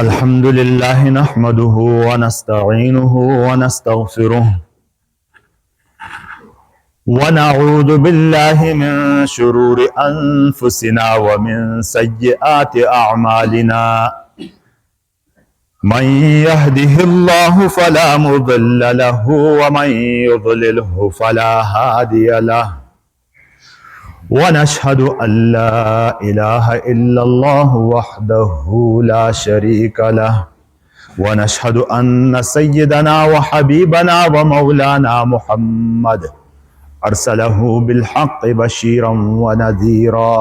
अल्हम्दुलिल्लाह नहमदुहु व नस्तईनुहु व नस्तगफिरुह व नऊज़ु बिल्लाहि मिन शुरूरि अनफुसिना व मिन सय्यिआति अअमालिना मन यहदिहिल्लाहु फला मुदिल्ल लहु व मन युद्लिलहु फला हादिय लहु व नशहदु अल्ला इलाहा इल्लल्लाहु वहदहु ला शरीका लहु व नशहदु अन्न सय्यदना व हबीबना व मौलाना मुहम्मद अरसलहु बिलहक़्क़ि बशीरन व नज़ीरा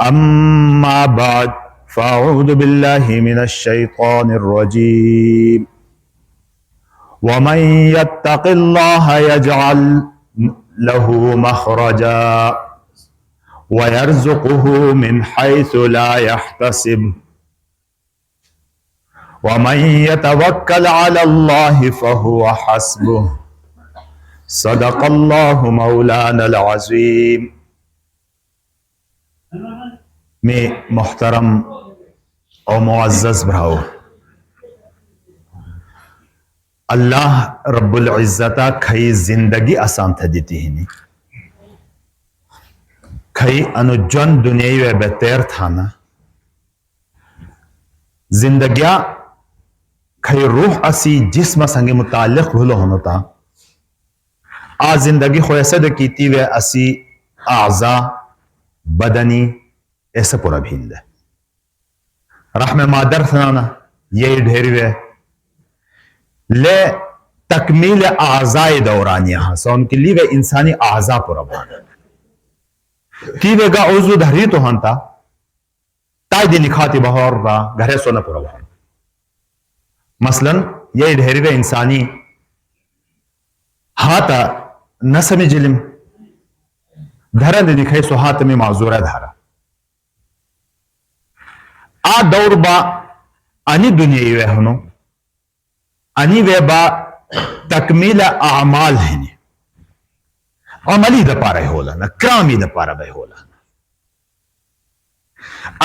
अम्मा बाद फ़अऊज़ु बिल्लाहि मिनश शैतानिर रजीम व मन यत्तक़िल्लाह यजअल लहू मखरजा व यर्ज़ुक़हु मिन हैसु ला यहतसिब व मन यतवक्कल अलल्लाहि फ़हुव हस्बुह सदक़ल्लाहु मौलानल अज़ीम। में मोहतरम और मुअज़्ज़ज़ भराओ, अल्लाह रब्बुल इज़्ज़ता खई जिंदगी आसान था देती ही नहीं, खई अनुजन दुनियाई व बेतेर था ना जिंदगिया खई रूह असी जिस्म संगे मुताल्लिक़ भूलो होनो था आ जिंदगी खोयसद कीती व असी आज़ा बदनी ऐसा पूरा भील है रहम मादर थाना ये ढेर वे ले तकमील आज़ाए दौरानिया हसा उनके लिए वे इंसानी आज़ा पूरा भाना की वे गा उज़ु धरी तो हंता ताई दी निखाती बहर रा घरे सोना पूरा भाना मसलन ये ढेर वे इंसानी हाथा न समझिलिम धरा दे दिखाई सो हाथ में माजूरा धारा आ दौर बा अनि दुनिया वे हनो अनि वे बा तकमील आमाल है अमली द पारे होला ना क्रामी द पारा बे होला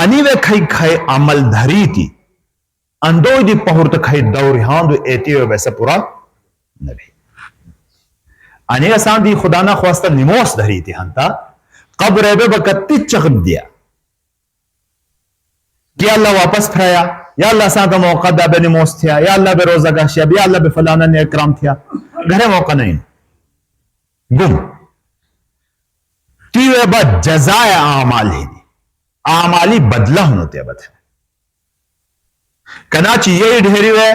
अनि वे खई खई अमल धरी थी अंदो दी पहुरत खई दौर हां दो एती वे वैसे पूरा नबी अनि असान दी खुदा ना ख्वास्ता निमोस धरी थी हंता कब्र बे बकत्ती चखब दिया कि अल्लाह वापस फराया या अल्लाह सा का मौका दा बे निमोस थिया या अल्लाह बे रोजा का शब या अल्लाह बे फलाना ने इकराम थिया घरे मौका नहीं गुम ती वे बा जजाए आमाल ही आमाली बदला होते बत कनाची ये ढेरी वे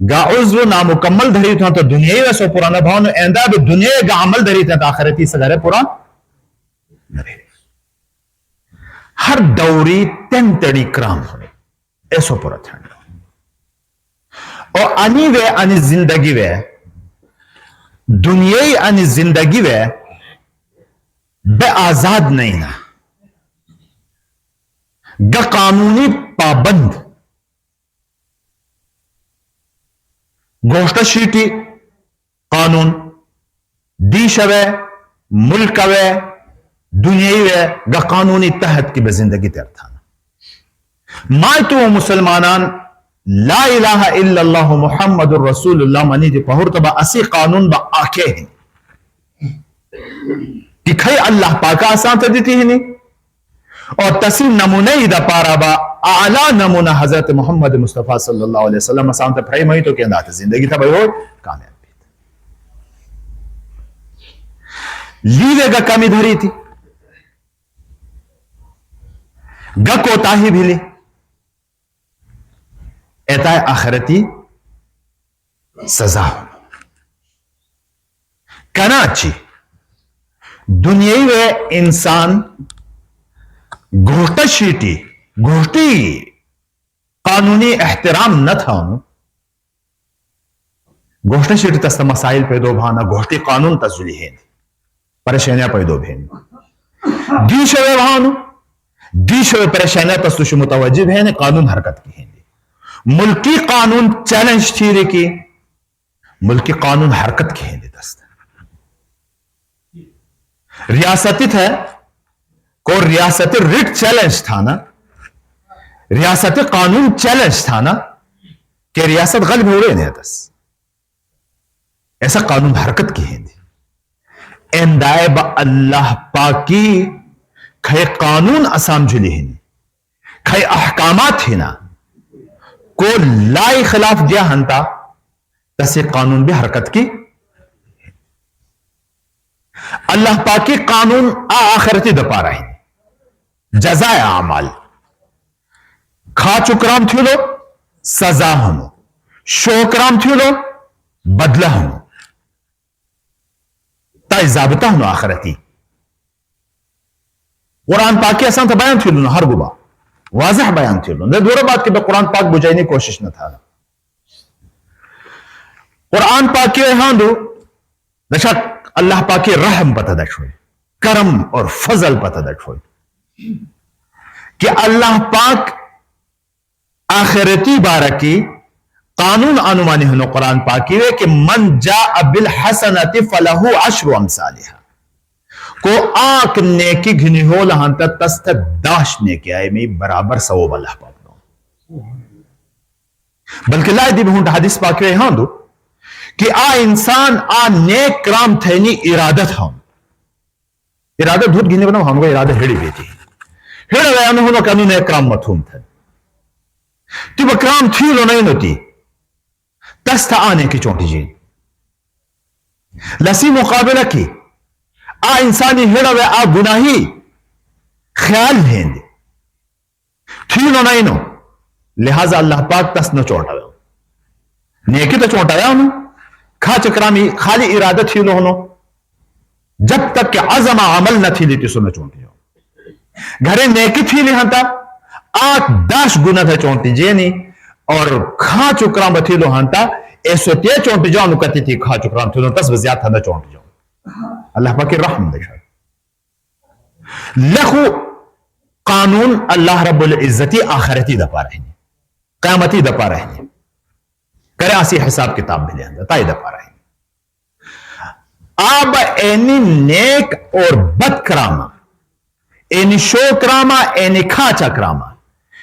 गा उज़्व नामुकम्मल धरी था तो दुनिया वे सो पुराना भाव एंदा भी दुनिया गा अमल धरी था आखिरती से घरे पुरान हर दौरी तेन तड़ी क्राम होने ऐसो पूरा था और अनि वे अनि जिंदगी वे दुनियाई अनि जिंदगी वे बे आजाद नहीं ना ग कानूनी पाबंद गोश्त शीटी कानून दी शवे मुल्क वे दुनियाई वे ग कानूनी तहत की जिंदगी तेर था माय तो मुसलमानान ला इलाहा इल्लल्लाहु मुहम्मदुर रसूलुल्लाह मनी दी पहुर तबा असी कानून बा आके हैं कि खई अल्लाह पाका आसान तो देती ही नहीं और तसी नमूने इदा पारा बा आला नमूना हजरत मोहम्मद मुस्तफा सल्लल्लाहु अलैहि वसल्लम आसान तो फ्राई मई तो के अंदाज जिंदगी था भाई हो कामयाब लीवे गा कमी धरी थी ग कोताही भी ली एता आखिरती सजा कनाची दुनियाई वे इंसान घोष्ट शीटी घोष्टी कानूनी एहतराम न था घोष्ट शीटी तस्त मसाइल पैदो भाना घोष्टी कानून तजुली है परेशानियां पैदो भेन दीशवे भानु दीशवे परेशानियां तस्तुश मुतवजिब है कानून हरकत की है मुल्की कानून चैलेंज थी रे की मुल्की कानून हरकत की है दस्त रियासती था को रियासती रिट चैलेंज था ना रियासत कानून चैलेंज था ना कि रियासत गल्ब हो रहे नहीं दस ऐसा कानून हरकत की है एंदायब अल्लाह पाकी खै कानून असाम जुली है खै अहकामात है ना को लाई खिलाफ दिया हंता तसे कानून भी हरकत की अल्लाह पाकी कानून आखिरती दपा रहे जजाए आमाल खा चुकराम थी लो सजा हनो शोकराम थी लो बदला हनो ताई जाबता हनो आखिरती कुरान पाक के असन बयान थी लो हर गुबा वाजह बयान थी लो दूर बात के कुरान पाक बुझाने की कोशिश न था कुरान पाक के हांदो दशक अल्लाह पाक के रहम पता दशोई करम और फजल पता दशोई कि अल्लाह पाक आखिरती बारकी कानून अनुमानी हनो कुरान पाक की कि मन जा बिल हसनति फलहु अशरु अमसालिहा को आक नेकी घिनी हो लहंत तस्त दाश नेकी आए में बराबर सवब अल्लाह पाक बल्कि ला दी बहुंट हदीस पाक वे हां दो कि आ इंसान आ नेक कराम थैनी इरादत हम इरादत धुत गिने बना हमको इरादत हेड़ी बेटी हेड़ा वे अनु होनो कानून नेक कराम मथुम थे ती बकराम थी लो नहीं नती तस्त आने की चोटी जी लसी मुकाबला की आ इंसानी हेड़ा वे आ गुनाही ख्याल लेंदे थी लो नहीं नो लिहाजा अल्लाह पाक तस न चोटा नेकी तो चोटाया हूं खा चक्रामी खाली इरादा थी लो होनो जब तक के अजमा अमल न थी लेती सुन चोटी हो घरे नेकी थी लिहाता 8-10 गुना था चोटी जेनी और खा चुकराम थी लो हंता ऐसो ते चोटी जाओ कती थी खा चुकराम थी लो तस वजियात था चोटी जाओ अल्लाह पाक की रहम दे लखु कानून अल्लाह रब्बुल इज्जती आखिरती दपा रहे क़यामती दपा रहे करे आसी हिसाब किताब मिले अंदर ताई दपा रहे अब एनी नेक और बदकरामा एनी शोकरामा एनी खाचा करामा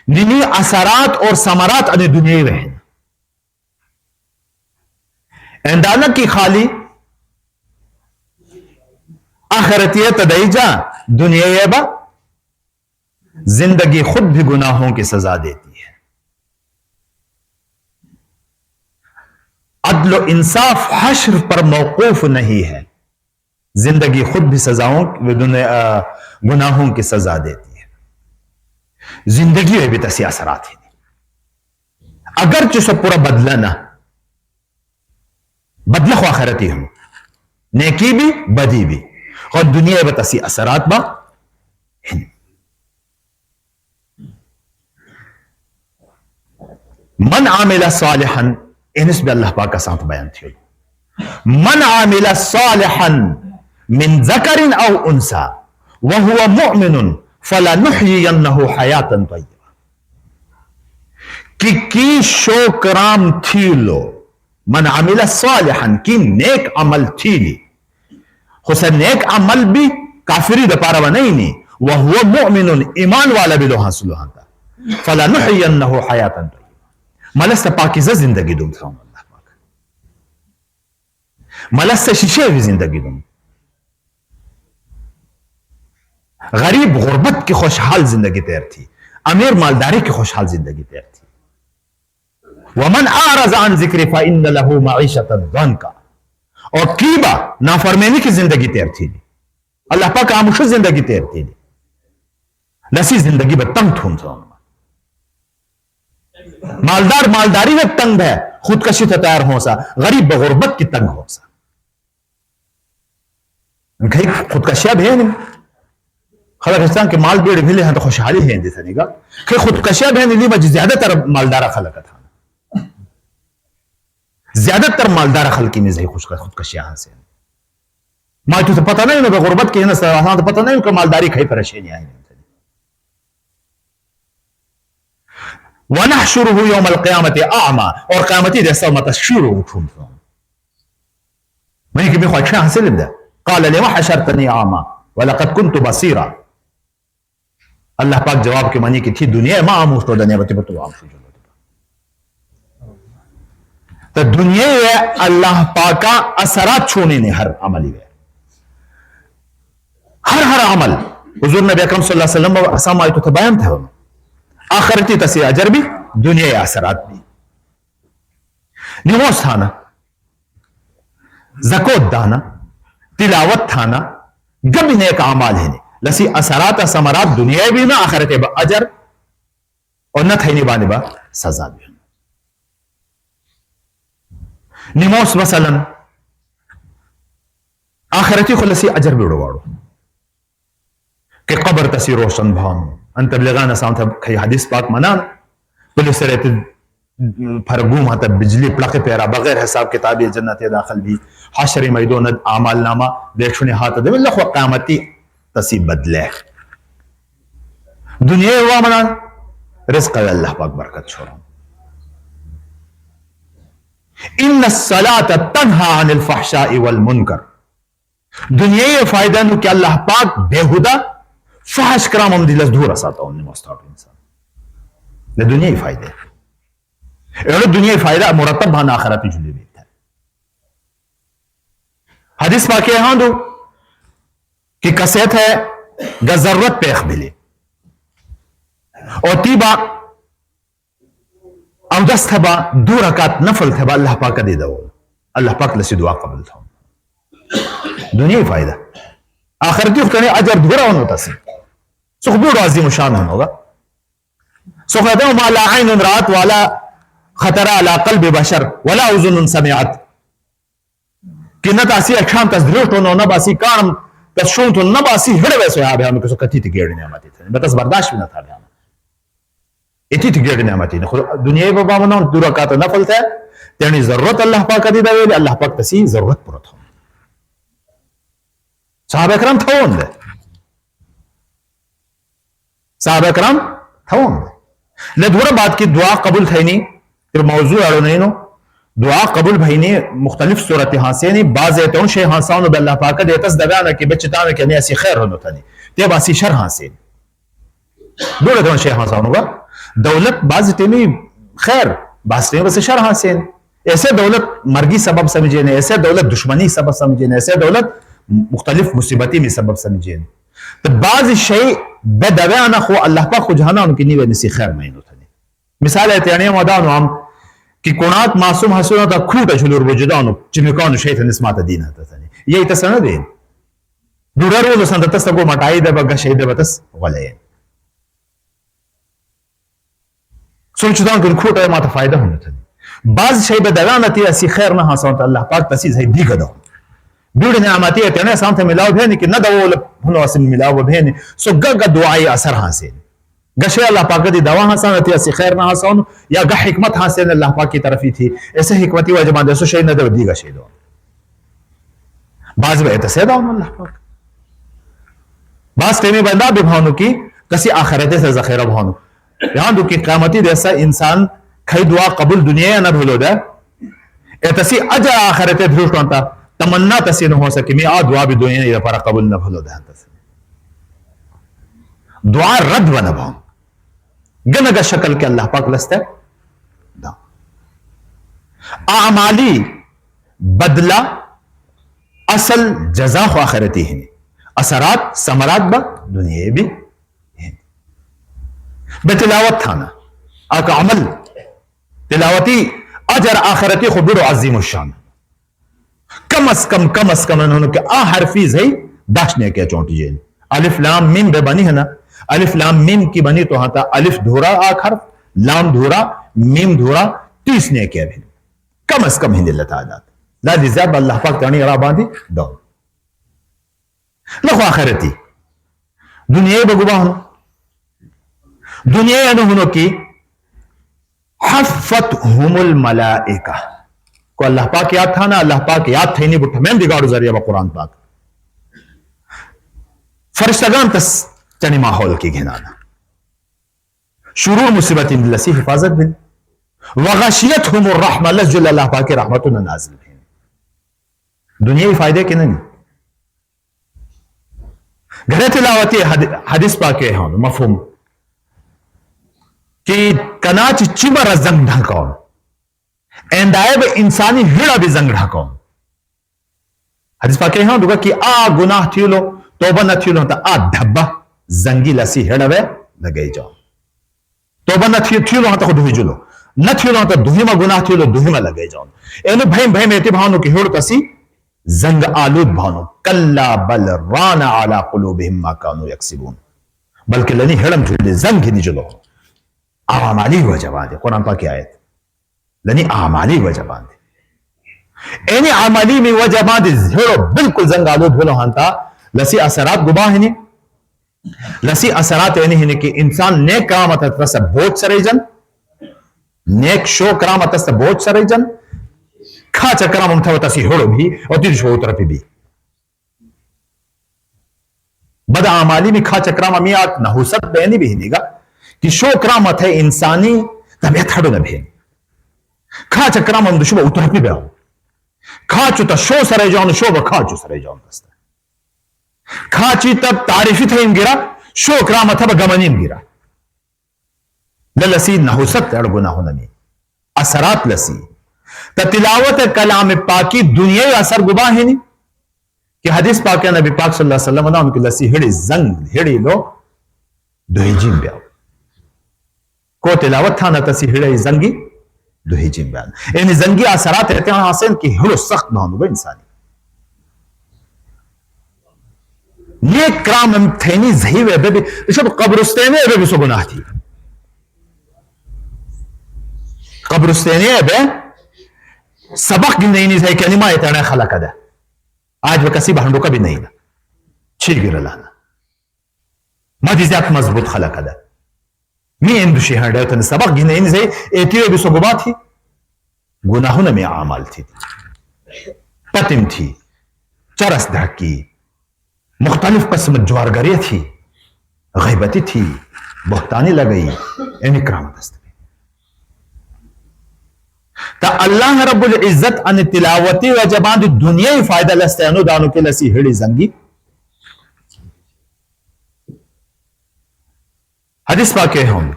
निनी असरात और समरात अने दुनिया रहन एंदाना की खाली आखिरतियत दईजा दुनिया बा जिंदगी खुद भी गुनाहों की सजा देती है अदल इंसाफ हश्र पर मौकूफ नहीं है जिंदगी खुद भी सजाओं गुनाहों की सजा देती है जिंदगी में भी तसी असरात है अगर जिसे पूरा बदला ना बदला खो आखिरती हम नेकी भी बदी भी और दुनिया में तसी असरात बा मन आमिला सालिहन इनस भी अल्लाह पाक का साथ बयान थी मन आमिला सालिहन मिन ज़करिन औ उनसा वहुवा मुअमिनुन फलनुहयियन्नहु हयातन तय्यबा की शोकराम थी लो मन आमिला सालिहन की नेक अमल थी ली हुसन नेक अमल भी काफिरी दपारा नहीं वहुवा मुअमिनुन ईमान वाला भी लो हासिल होता फलनुहयियन्नहु हयातन तय्यबा मलस पाकिज़ा जिंदगी दूं था अल्लाह पाक मलस शीशे भी जिंदगी दूं गरीब गुर्बत की खुशहाल जिंदगी तैर थी अमीर मालदारी की खुशहाल जिंदगी तैर थी वमन आरज़ अन ज़िक्री फ़इन्न लहू मईशतन ज़ंका और कीबा नाफरमानी की जिंदगी तैर थी अल्लाह पाक आमुश जिंदगी तैर थी लसी जिंदगी में तंग थूम था मालदार मालदारी में तंग है खुदकशी से तैयार हो सा गरीब बगुर्बत की तंग हो सा खुदकशिया भी नहीं खलक के माल बेड़ भी तो खुशहाली है दिसनेगा कि खुदकशिया भी नहीं बज ज्यादातर मालदारा खलक था ज्यादातर मालदारा खल की मिज खुदकशिया से माँ तो पता नहीं ना गुर्बत की है ना तो पता नहीं उनका मालदारी खाई परेशानी आई वनहशुरुहु यौमल क़यामति अअमा और क़यामती जैसा मतशुरु उठूं मैं कि ख्वाहिश हासिल है क़ाल लिमा हशरतनी अअमा वलक़द कुन्तु बसीरा अल्लाह पाक जवाब के मानी की थी दुनिया मां आमूश तो दनिया बते तो आम शुरू तो दुनिया में अल्लाह पाक का असरात छोड़ने ने हर अमली में हर अमल हुजूर नबी अकरम सल्लल्लाहु अलैहि वसल्लम असाम आयत तो बयान था आखिरती तसी अजर भी दुनिया असरात भी नमाज थाना ज़कात दाना तिलावत थाना गब नेक अमाल है लसी असरात समरात दुनिया भी ना आखिरत अजर और न थे बाने बा सजा भी निमोस मसलन आखिरती खुलसी अजर भी उड़वाड़ो कि कब्र तसी रोशन भाम अन तबलीगान साम था खई हदीस पाक मना पुलिस रहते फरगूम हाथ बिजली प्लक पैरा बगैर हिसाब किताब जन्नत दाखिल भी हाशरी मैदोन आमाल नामा देखने हाथ दे लख क़यामती तसी बदले दुनिया हुआ मना रिज़्क़ अल्लाह पाक बरकत छोड़ो इन्न सलात तन्हा अनिल फहशाई वल मुनकर दुनिया ये फायदा नु कि अल्लाह पाक बेहुदा फहश कराम हम दिलस दूर असाता उन्हें मुस्ताफ इंसान ले दुनिया ही फायदे एवढे दुनिया ही फायदा मुरतब भान आखिरती जुली बेता है हदीस पाक है हां दो कि कसैत है ग जरूरत पेख मिले और तीबा अवदस थबा दो रकात नफल थबा अल्लाह पाक दे दो अल्लाह पाक लसी दुआ कबूल था दुनिया ही फायदा आखिरती करने अजर धुरा होता से सुखबूर अजीम शान होगा सुखदो माला आइन रात वाला खतरा अला कल्ब बशर वला उजुन समिअत कि न तासी अक्षाम तस्दृष्ट होनो न बासी काम तशून तो न बासी हिड़ वैसे आ हम को कथी थी गेड़ नेमती थे बतस बर्दाश्त भी न था हम इति थी गेड़ नेमती ने दुनिया बाबा मनो दूर का तो नफल था तेनी जरूरत अल्लाह पाक दी दे अल्लाह पाक तसी जरूरत पूरा था साहब करम था उनले साहब करम था उनले ले दूर बात की दुआ कबूल थई नहीं तो मौजू अड़ो नहीं नो दुआ कबूल भाई ने मुख्तलिफ सूरत हासे ने बाज तो शे हासान अल्लाह पाक दे तस दगाना कि बचता में कि ऐसी खैर होनो था ते बासी शर हासे बोले तो शे हासान होगा दौलत बाज तेनी खैर बाज ते बस शर हासे ऐसे दौलत मर्गी सबब समझे ने ऐसे दौलत दुश्मनी सबब समझे ने ऐसे दौलत मुख्तलिफ मुसीबती में सबब समझे ने तो बाज शे बेदवाना खो अल्लाह पाक खुजाना उनकी नी वैसी खैर नहीं होता मिसाल है त्याने मदान हम कि कोणात मासूम हसुना ता खूट अशुलुर वजुदानु चिमकानु शैतान इसमात दीन हता थने ये तसना दे दुरर वो संत तस को मटाई दे बग शहीद बतस वले सोचदा कि खूट है माता फायदा होने थने बाज शै बदला नती ऐसी खैर ना हसन अल्लाह पाक तसी है दी गदो बिड़ नेमती है तेने सामने मिलाओ भेन कि न दवो हुनो असन मिलाओ भेन सो गग दुआई असर हासिल गशे अल्लाह पाक दी दवा हसन थी ऐसी खैर ना हसन या ग हिकमत हासिल अल्लाह पाक की तरफ ही थी ऐसे हिकमती वजह मान सो शै न दव दी गशे दो बाज वे तसेदा अल्लाह पाक बाज तेमी बंदा बिभानु की कसी आखिरत से जखीरा भानु यहां दो की क़यामती जैसा इंसान खई दुआ कबूल दुनिया न भूलो दे ए तसी अज आखिरत धृष्ट होता तमन्ना तसी न हो सके मैं आ दुआ भी दुनिया ये पर कबूल न भूलो दे दुआ रद्द बना भाव गनग शक्ल के अल्लाह पाक लस्ते आमाली बदला असल जजा खो आखिरती है असरात समरात ब दुनिया भी बेतिलावत थाना आका अमल तिलावती अजर आखिरती खुबुर अजीम शान कम अज कम उन्होंने के आ हरफीज है दाशने के चौंटी जेल अलिफ लाम मीम बे बनी है ना अलिफ लाम मीम की बनी तो हाथा अलिफ धोरा आखर लाम धोरा मीम धोरा 30 ने के भी कम अज कम हिंदी तादाद ला जिजाब अल्लाह पाक तानी रा बांधी दो लखो आखिरती दुनिया बगुबा हो दुनिया अनु की हफ़त हुमुल मलाइका को अल्लाह पाक याद था ना अल्लाह पाक याद थे नहीं बुट्ठा मैं बिगाड़ू जरिया कुरान पाक फरिश्तगान तस चनी माहौल की घिनाना शुरू मुसीबत लसी हिफाजत भी वगशियत हुमुर रहमा लजल अल्लाह पाक की रहमत नाज़िल भी दुनिया ही फायदे के नहीं घरे तिलावती हदीस पाके हाँ मफहूम कि कनाच चिमर जंग ढकौन एंदाए बे इंसानी हिड़ा भी जंग ढकौन हदीस पाके हाँ दुगा कि आ गुनाह थियो तोबा न थियो तो आ धब्बा जंगी लसी हिड़वे लगे जाओ तोबा न थियो तो दुही जुलो न थियो तो दुहीमा गुनाह थियो दुहीमा लगे जाओ एनु भय भय में भावनो कि हिड़ तसी जंग आलूद भावनो कल्ला बल राना अला कुलूबिहिम मा कानू यक्सिबून बल्कि लनी हिड़म जुले जंग ही जुलो आमाली वजबान दे कुरान पाक की आयत लनी आमाली वजबान दे एनी आमाली में वजबान दे हिड़ो बिल्कुल जंग आलूद भलो हंता लसी असरात गुबा है लसी असरात यानी है कि इंसान नेक करामत तस बोझ सरेजन नेक शो करामत तस बोझ सरेजन खा चक्राम उठा तसी हिड़ो भी और तिर शो तरफ भी बद आमाली में खा चक्राम मियात नहुसत बेनी भी हिनेगा कि शो करामत है इंसानी तबियत हड़ो न भेन खा चक्राम हम दुशुब उतर भी बेहो खा चुता शो सरे जाऊन शो खा चु सरे जाऊन दस्ता खाची तब तारीफी थे गिरा शो करामत है गमनीम गिरा लसी नहुसत अड़गुना नमी असरात लसी तिलावत कलाम पाकी दुनिया असर गुबा है नहीं कि हदीस पाक नबी पाक सल्लल्लाहु अलैहि वसल्लम उनकी लसी हिड़ी जंग हिड़ी लो दुहिजिम ब्याव को तिलावत था ना तसी हिड़े जंगी दुहिजिम ब्यान इन जंगी असरात रहते हैं हासिल कि हिड़ो सख्त ना हो इंसानी ये क्राम थैनी जही वे बेबी शब कब्रिस्तान है बेबी सो गुनाह थी कब्रिस्तान है बे सबक नहीं है कलिमा इतना खला कदा आज वह कसी बहनों का भी नहीं ना छी गिरलाना मजीजात मजबूत खला कदा मी इंदुशी हंडे तो सबक नहीं है एतियो भी सुगुबा थी गुनाहों में आमाल थी पतिम थी चरस धड़की मुख्तलिफ कस्म ज्वारगरी थी गैबती थी बहतानी लगई इन करामत ता अल्लाह रब्बुल इज्जत अन तिलावती व जबान दुनिया ही फायदा लस्ते अनुदानों के लसी हिड़ी जंगी हदीस पाके हम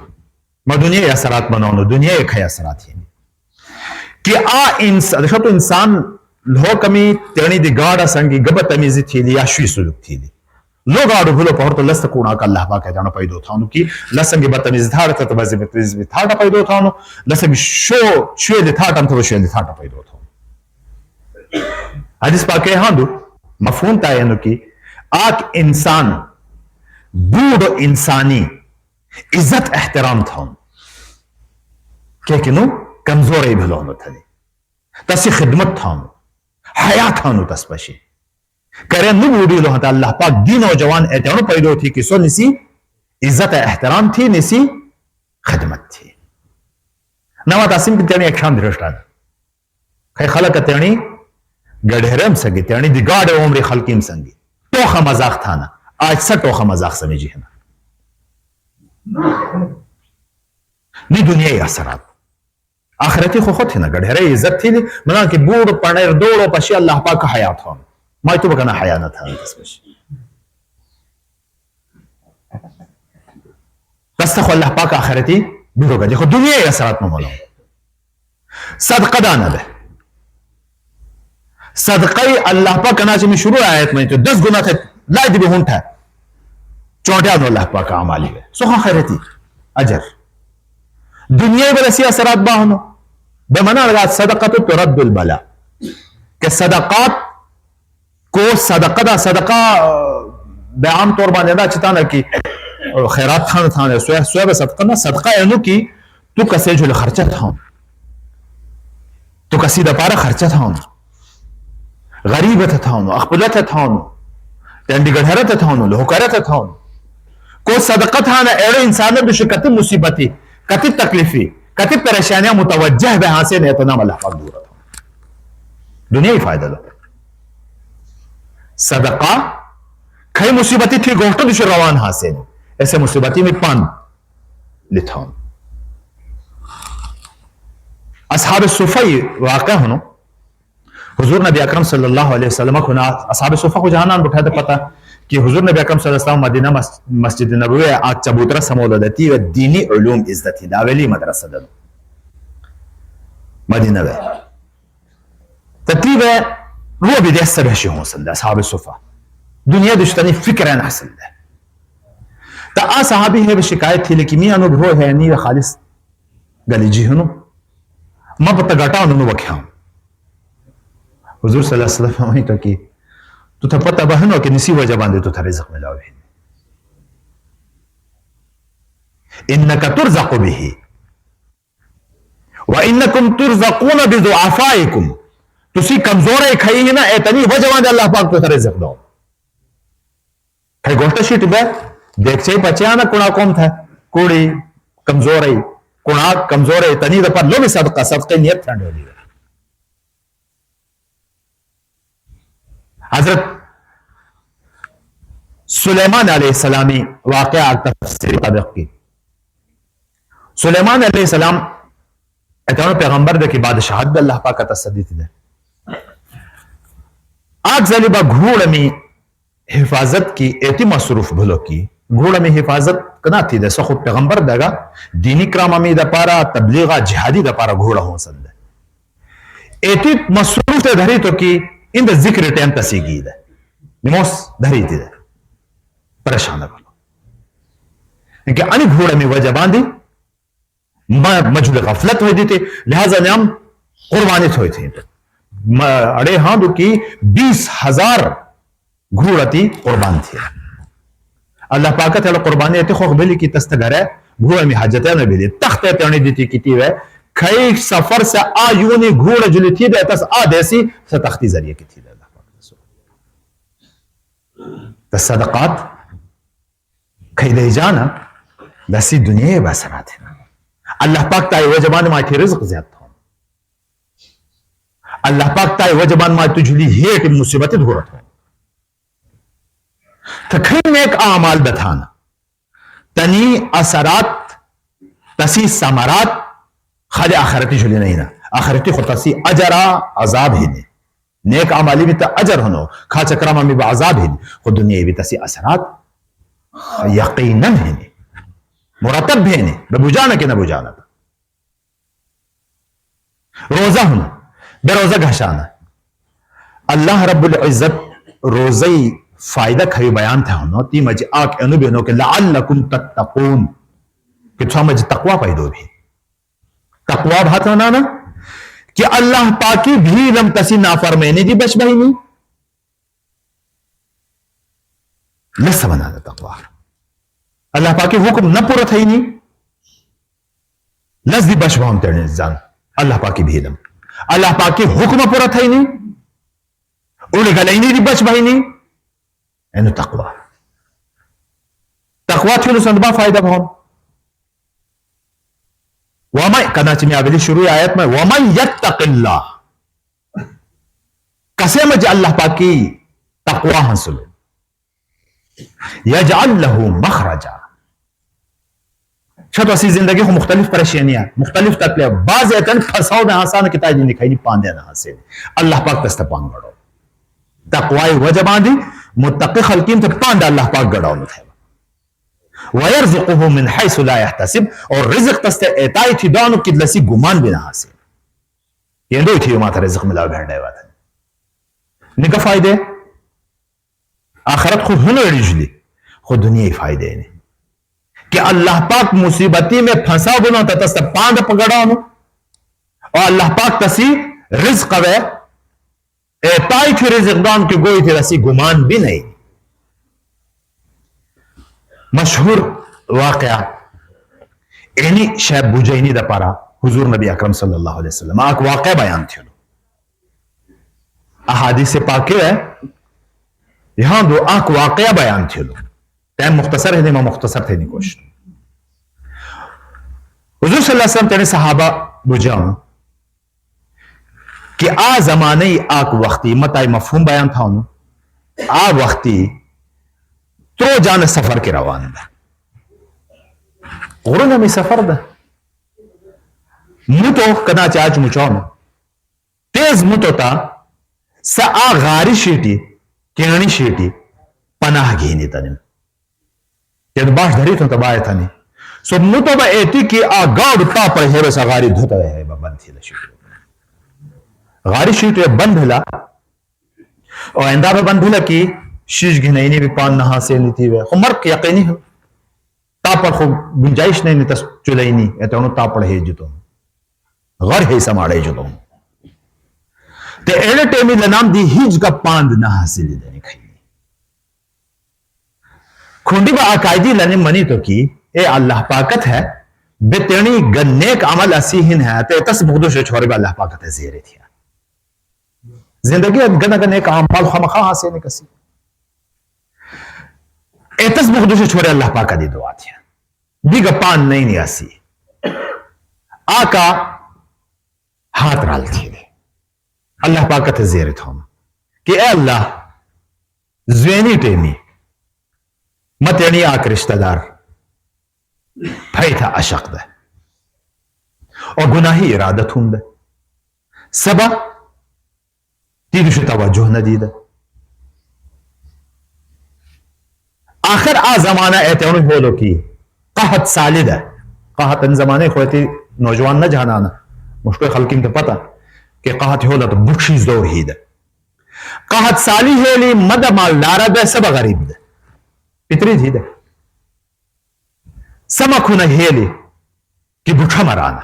दुनिया असरात बनाओ दुनिया एक है असरात ही कि आ इंसान देखो तो इंसान लो कमी तेणी दी गाड़ा संगी गब तमीजी थी या शुई सुलुक थी लो गाड़ो भूलो पहर तो लस्त कूड़ा का अल्लाह पाक जाना पैदो था कि लसंगी बतमीज था तो बजे बतमीज था पैदो था लसंगी शो छुए था तम तो छुए था पैदो था हदीस पाके हां दो मफहूम ता है कि आक इंसान बूढ़ इंसानी इज्जत एहतराम था क्या किनो कमजोर ही भलो न थली तसी खिदमत था हया था नु तस्पशी करे नु बूढ़ी लो हता अल्लाह पाक दीन और जवान एतनो पैदो थी कि सो निसी इज्जत एहतराम थी निसी खिदमत थी नवा तासिम की तेणी एक शाम दृष्टा खै खलक तेणी गढ़ेरम सगी तेणी दी गाड़ उम्र खलकीम संगी टोखा मजाक था ना आज से टोखा मजाक समझी है ना नी दुनिया ही असरात आखिरती खो खुद थी ना गढ़ेरे इज्जत थी मना कि बूढ़ पड़े दौड़ो पशी अल्लाह पाक का हया था मैं तो बकना हया न था तस्तख अल्लाह पाक आखिरती बूढ़ो का देखो दुनिया ही असरात में बोलो सदका दाना दे सदका अल्लाह पाक नाच में शुरू आयत में तो 10 गुना थे लाई दी हुंठा चौटिया अल्लाह पाक आमाली है सुखा खैरती अजर दुनिया में रसी असरात बाहनो बेमना लगा सदका तो रद्दुल बला के सदकात को सदका बेआम तौर पर नेदा चिताना की खैरात खान थाने स्वयं सदका ना सदका एनु की तू कसे जो खर्चा था तू कसी दपारा खर्चा था गरीब था अखबलत था तेंडी गढ़रत था लोहकरत था को सदका था ना एड़े इंसान दुश कति मुसीबती कति तकलीफी कति परेशानियां मुतवज्जह बहां से नहीं तो ना अल्लाह पाक दूर था दुनिया ही फायदा लो सदका खई मुसीबती थी गोष्ट दुश रवान हासिल ऐसे मुसीबती में पान लिथा असहाब सुफई वाक़या होनो हुजूर नबी अकरम सल्लल्लाहु अलैहि वसल्लम को ना असहाब सुफा को जहां नाम उठाते पता कि हुजूर नबी अकरम सल्लल्लाहु अलैहि वसल्लम मदीना मस्जिद नबवी आ चबूतरा समोलदती व दीनी उलूम इज्जती दावेली मदरसा द मदीना व ततीवे هو بدي هسه بهشي هون صلى اصحاب الصفه दुनिया दुश्तनी फिक्र है हासिल है तो आ साहबी है शिकायत थी लेकिन मी अनुभव है नहीं खालिस गली जी हूं मैं पता घटा उन्होंने वख्या हुजूर सल्लल्लाहु अलैहि वसल्लम वही तो कि तू था पता बहनो कि निसी वजह बांधे तो था रिज़्क़ मिलाओ है इन्नका तुरज़क़ु बिही व इन्नकुम तुरज़क़ून बिदुआफ़ाइकुम तुसी कमजोर है खाई है ना इतनी वजह बांधे अल्लाह पाक तो था रिज़्क़ दो गोष्ट शीट बे देख से बचा ना कुणा कौन था कुड़ी कमजोर है कुणा कमजोर है तनी दफा लो भी सदका सदके नियत ठंड हो गई हजरत सुलेमान अलैहिस्सलामी वाक़या तफसीर ताबिक़ की सुलेमान अलैहिस्सलाम इतना पैगंबर दे की बादशाहत अल्लाह पाक का तसद्दी थी आग जलिबा घूड़ में हिफाजत की एति मसरूफ भलो की घोड़ा में हिफाजत कना थी दे खुद पैगंबर देगा दीनी क्राम में दपारा तबलीगा जिहादी दपारा घोड़ा हो संद एति मसरूफ ते धरी तो की इन द जिक्र टाइम तसीगी दे निमोस धरी थी दे परेशान भलो कि अन घोड़ा में वजह बांधी मजूद गफलत हुई थी लिहाजा नाम कुर्बानी हुई थी अड़े हाँ की 20,000 घोड़ती कुर्बान थी अल्लाह पाक तेल कुर्बानी ते खो बेली की तस्तगरे घोड़ा में हाजत न बेली तख्ते तणी दी थी की वे खई सफर से आयूनी घोड़ा जुली थी दे तस आ देसी से तख्ती जरिए की थी अल्लाह पाक तो सदकात खई दे जाना दसी दुनिया बसरा थे अल्लाह पाक ताई वो जबान में थी रिज़्क़ ज्यादा था अल्लाह पाक ताई वो जबान में तुझली हेट मुसीबत घोड़ा था तखन एक आमाल बथाना तनी असरात तसी समरात खाली आखिरती जुली नहीं ना आखिरती खुद तसी अजरा अजाब ही ने नेक आमाली भी तो अजर होनो खा चक्रमा में भी अजाब ही खुद दुनिया भी तसी असरात यकीनन है ने मुरतब भी ने बुझाना कि ना बुझाना रोजा होना बेरोजा घशाना अल्लाह रब्बुल इज्जत रोज़ई फायदा खरी बयान था होनो ती मज आक अनुभव के लअल्लकुम तत्तकून कि समझ तकवा पैदो भी तकवा बात होना ना कि अल्लाह पाकी भी लम तसी नाफरमानी दी बच भाई नहीं लस बना दे तकवा अल्लाह पाकी हुक्म न पूरा थई नहीं लस दी बच भाम तेरे जान अल्लाह पाकी भी लम अल्लाह पाकी हुक्म पूरा थई नहीं उन्हें गलाई नहीं दी बच भाई नहीं एनु तकवा तकवा थी संदबा फायदा भाव वमा कदाच में अगली शुरू आयत में वमन यत्तकिल्लाह कसे मज अल्लाह पाकी तकवा हासिल यजअल लहू मखरजा छत वसी जिंदगी को मुख्तलिफ परेशानियां मुख्तलिफ तकलीफ बाज एतन फसाओ में आसान किताब नहीं दिखाई नहीं पांदे ना हासिल अल्लाह पाक तस्त पांग गड़ो तकवाई वजबांदी मुत्तकी खल्कीन तो पांड अल्लाह पाक गड़ाओ थे वयरज़ुक़ुहु मिन हैसु ला यहतसिब और रिज़्क़ तस्ते एताई थी दानो किदलसी गुमान बिना हासिल ये दो थी माता रिज़्क़ मिला भेड़े वाला निका फायदे आखिरत खुद होने रिजली खुद दुनिया फायदे ने कि अल्लाह पाक मुसीबती में फंसा बुना तस्ते पांड पकड़ाओ और अल्लाह पाक तसी रिज़्क़ वे एताई थी रिज़्क़दान की गोई थी रसी गुमान भी नहीं मशहूर वाकया एनी शैब बुझैनी दपारा हुजूर नबी अकरम सल्लल्लाहु अलैहि वसल्लम आक वाकया बयान थी अहादीस पाक है यहां दो आक वाकया बयान थी टाइम मुख्तसर है मैं मुख्तसर थे नहीं कोशिश हुजूर सल्लल्लाहु अलैहि वसल्लम तेरे सहाबा बुझाऊं कि आ जमाने आक वक्ती मताई मफहूम बयान था आ वक्ती तो जान सफर के रवान दा गुरुना में सफर दा मुतो कदा चाच मुचौन तेज मुतो ता सा आ गारी शीटी केरणी शीटी पनाह घेनी तनिम के बाश धरी तो तबाय तनी सो मुतो बा एती की आ गाड़ ता पर हेरे सा गाड़ी धोता है बंद थी गाड़ी शीट बंद होला और आइंदा में बंद होला की शीश घिनैनी भी पान नहा से नीति वे उमर के यकीनी हो ता पर खो गुंजाइश नहीं तस चुलैनी एतनो ता पर है जुतो घर है समाड़े जुतो ते एले टेमी लनाम दी हिज का पांद ना हासिल देने खाई खुंडी बा अकायदी लने मनी तो की ए अल्लाह पाकत है बेतनी गन्नेक अमल असीहिन है ते तस बुगदो से छोरे अल्लाह पाकत है जेरे थिया जिंदगी गना गने का अमल खमखा हासिल ने कसी एतस बुगदो से छोरे अल्लाह पाक दी दुआ थिया दिग पान नहीं नियासी आका हाथ राल थी अल्लाह पाकत है जेरे थोम कि ए अल्लाह ज़्वेनी टेमी मत यानी आक रिश्तेदार भाई था अशक्त है और गुनाही इरादत हुंद सबा तीन तवज्जो न दीद आखिर आ जमाना ऐते बोलो की कहत सालिद है कहत इन जमाने खोती नौजवान न जाना मुश्किल खलकिन तो पता कि कहत होला तो बुक्शीज दौर ही दे कहत साली हेली मद मालदारा दे सब गरीब दे पितरी थी दे समखुन हेली कि बुठा मराना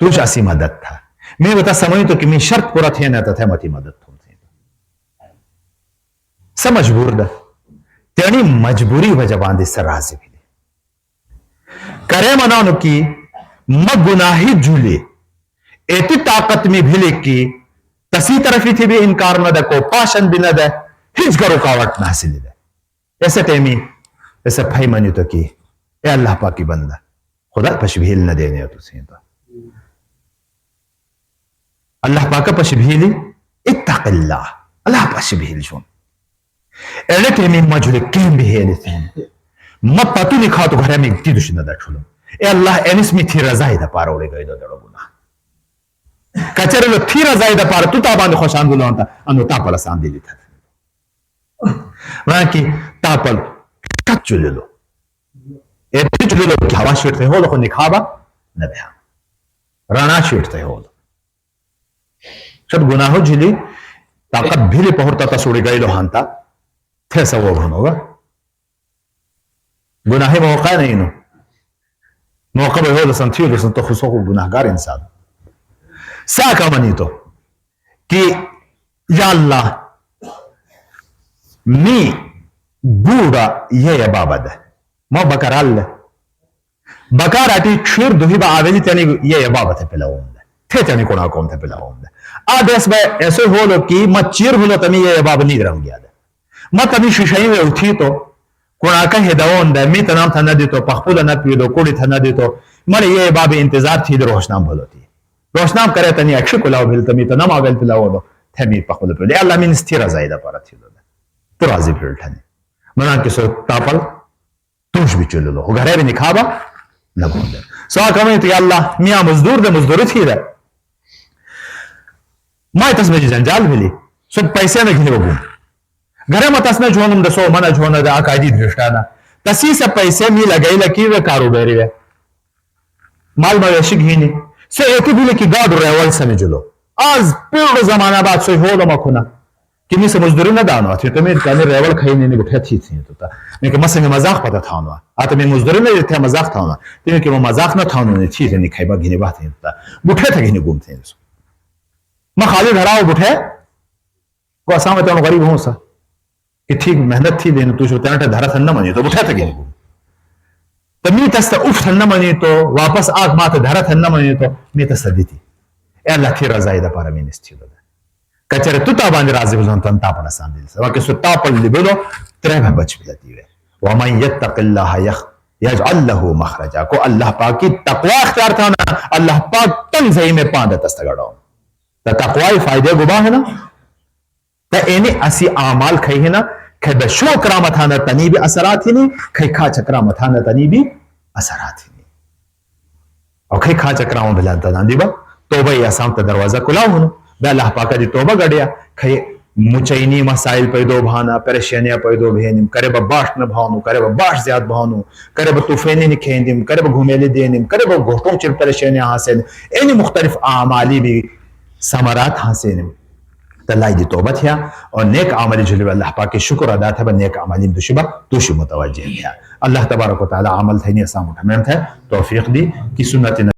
तुझ असी मदद था मैं बता समझ तो कि मैं शर्त पूरा थे ना थे मती मदद तुम थे समझबूर द तेनी मजबूरी वजबान दे सर राजी भी करे मनानो की म गुनाही झूले एती ताकत में भिले की तसी तरफी थी भी इनकार न दे को पाशन भी न दे हिज का रुकावट न हासिल दे ऐसे टेमी ऐसे भाई मनी तो की ए अल्लाह पाक की बंदा खुदा पशभील न देने तुझे तो अल्लाह पाक पशभीली इत्तक़िल्लाह अल्लाह पशभील जो एले टेमी मजुले केम भी है लेते म पतु लिखा तो घर में इतनी दुश्मन न छुलो ए अल्लाह एनिस में थी रजाई द पार ओड़े गए दो दड़ो गुना कचरे लो थी रजाई द पार तू ताबान खुशान बुलाता अनु तापल आसान दे था वहां की तापल कच चुले लो ए चुले लो की हवा शेरते हो लो निखाबा न बया राना शेरते हो शब गुनाहो झिली ताकत भीले पहुरता तसोड़ी गई लो हांता थे सब वो होगा गुनाहे मौका नहीं नो मौका में हो संथी हो तो खुशो को गुनाहगार इंसान सा का मनी तो कि या अल्लाह मी बूढ़ा ये बाबद है मो बकराल बकार आटी क्षीर दुहिबा आवेली तनी ये बाबत है पिला होंगे थे तनी कोना कौन थे पिला होंगे आ देश में ऐसे हो लो कि मत चीर हो लो तमी ये बाब नहीं रंग गया मत तमी शिशाई में उठी तो कोना का हिदावन दे मी तनाम था न दे तो पखपुल न पीलो कोड़ी था न दे तो मरे ये बाब इंतजार थी रोशनाम भलो थी रोशनाम करे तनी अक्षय कुलाव भिल तमी तनाम आवेल पिला हो थे मी पखपुल पिलो अल्लाह मिन स्थिर जायदा पर थी तो राजी फिर ठने मना के सो तापल तुझ भी चलो लो घरे भी निखाबा न बोले सो कमे तो अल्लाह मियां मजदूर दे मजदूरी थी रे मैं तस्में जंजाल मिली सब पैसे न घिने गुम घरे में तसने जोनम दसो मना जोन दा कायदी दृष्टाना तसी से पैसे मी लगाई लकी वे कारोबारी वे माल मवेशी घिने से एती भी की गाड रेवल समझ लो आज पूर्ण जमाना बाद सो हो लो मखुना कि मी से मजदूरी न दानो थी तो मैं काने रेवल खाई नहीं उठे थी तो ता मैं के मसंग मजाक पता था ना आ तो मैं मजदूरी नहीं थे मजाक था ना तो कि वो मजाक न था ना थी नहीं खाई बा घिने बात है ता उठे थे घिने घूमते हैं मैं खाली घराओ उठे को असा में तो गरीब हूं सा कि ठीक मेहनत थी लेने तू त्याटे धरा थन्ना मनी तो उठा था घिने घूम तो मी तस्ता उफ थन्ना मनी तो वापस आग माते धरा थन्ना मनी तो मी तस्ता दी थी ए अल्लाह थी रजाई दा पारा मिनिस थी कचरे तू ताबान राजी बुझन तन तापन आसान दिल से वाके सो तापल लिबलो त्रे में बच बिलती है व मन यत्तकिल्लाह यजअल लहु मखरजा को अल्लाह पाक की तकवा इख्तियार था ना अल्लाह पाक तन सही में पांदा तस्तगड़ो तो तकवा फायदे गुबा है ना तो एने असी आमाल खई है ना खे बशो करामत ना तनी भी असरात ही नहीं खे खा चक्रामत ना तनी भी असरात ही नहीं और खे खा चक्राम बिलाता ना दीबा तोबा या साम दरवाजा खुला हो बे अल्लाह पाक दी तौबा गड़िया खई मुचैनी मसाइल पैदो भाना परेशानियां पैदो भेनिम करे बाश न भावनु करे बाश ज्यादा भावनु करे तूफानी न खेंदिम करे घुमेले देनिम करे घोटों चिर परेशानियां हासिल एनी मुख्तलिफ आमाली भी समरात हासिल तलाई दी तौबत है और नेक अमल जो अल्लाह पाक के शुक्र अदा था नेक अमल दुशबा तुश मुतवज्जिह है अल्लाह तबारक व तआला अमल थे नहीं सामने है तौफीक दी कि सुन्नत